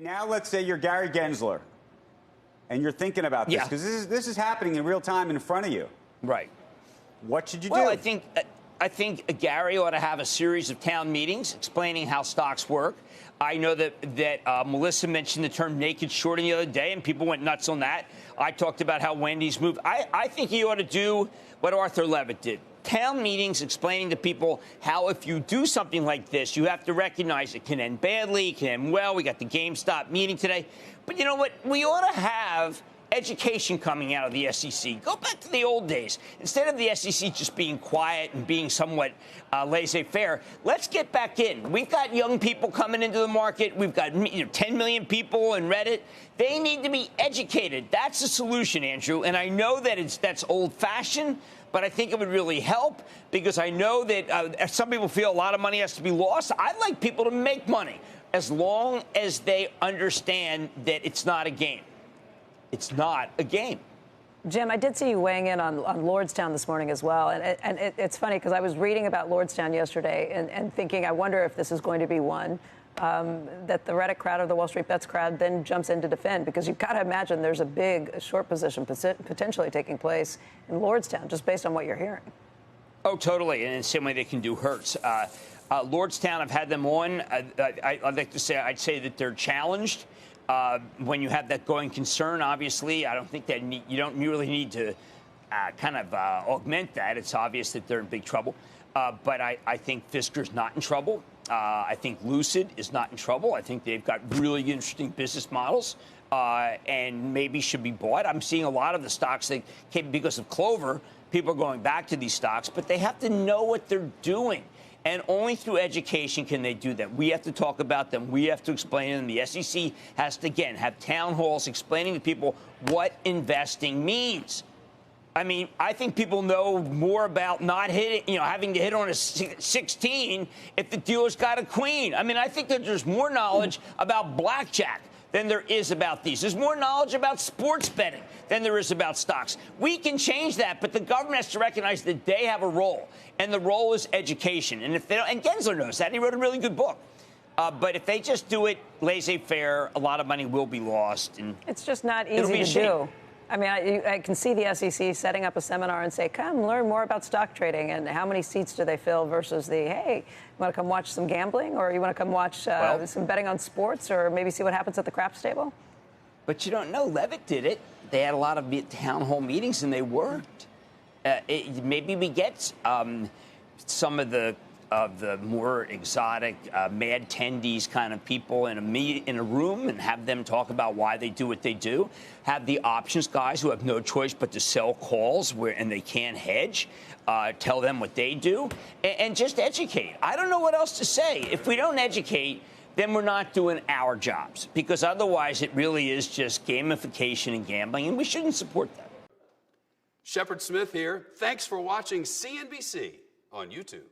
Now let's say you're Gary Gensler, and you're thinking about this, because this is happening in real time in front of you. Right. What should you do? Well, I think Gary ought to have a series of town meetings explaining how stocks work. I know that Melissa mentioned the term naked shorting the other day, and people went nuts on that. I talked about how Wendy's moved. I think he ought to do what Arthur Levitt did. Town meetings explaining to people how if you do something like this, you have to recognize it can end badly, it can end well. We got the GameStop meeting today. But you know what? We ought to have education coming out of the SEC. Go back to the old days. Instead of the SEC just being quiet and being somewhat laissez-faire, let's get back in. We've got young people coming into the market. We've got 10 million people in Reddit. They need to be educated. That's the solution, Andrew. And I know that that's old-fashioned, but I think it would really help because I know that some people feel a lot of money has to be lost. I'd like people to make money as long as they understand that it's not a game. It's not a game. Jim, I did see you weighing in on Lordstown this morning as well. And it's funny because I was reading about Lordstown yesterday and thinking, I wonder if this is going to be one that the Reddit crowd or the Wall Street Bets crowd then jumps in to defend, because you've got to imagine there's a big short position potentially taking place in Lordstown just based on what you're hearing. Oh, totally. And in the same way they can do Hertz. Lordstown, I've had them on. I'd like to say I'd say that they're challenged. When you have that going concern, obviously, I don't think that you don't really need to augment that. It's obvious that they're in big trouble. But I think Fisker's not in trouble. I think Lucid is not in trouble. I think they've got really interesting business models and maybe should be bought. I'm seeing a lot of the stocks that came because of Clover. People are going back to these stocks, but they have to know what they're doing. And only through education can they do that. We have to talk about them. We have to explain them. The SEC has to, again, have town halls explaining to people what investing means. I mean, I think people know more about not hitting, having to hit on a 16 if the dealer's got a queen. I mean, I think that there's more knowledge about blackjack than there is about these. There's more knowledge about sports betting than there is about stocks. We can change that, but the government has to recognize that they have a role, and the role is education. And if they don't, and Gensler knows that. He wrote a really good book. But if they just do it laissez-faire, a lot of money will be lost. And it's just not easy to do. I mean, I can see the SEC setting up a seminar and say, come learn more about stock trading and how many seats do they fill versus hey, you want to come watch some gambling, or you want to come watch some betting on sports, or maybe see what happens at the craps table? But you don't know. Levitt did it. They had a lot of town hall meetings, and they worked. Maybe we get some of the more exotic, mad tendies kind of people in a room and have them talk about why they do what they do. Have the options guys who have no choice but to sell calls and they can't hedge. Tell them what they do and just educate. I don't know what else to say. If we don't educate, then we're not doing our jobs, because otherwise it really is just gamification and gambling, and we shouldn't support that. Shepard Smith here. Thanks for watching CNBC on YouTube.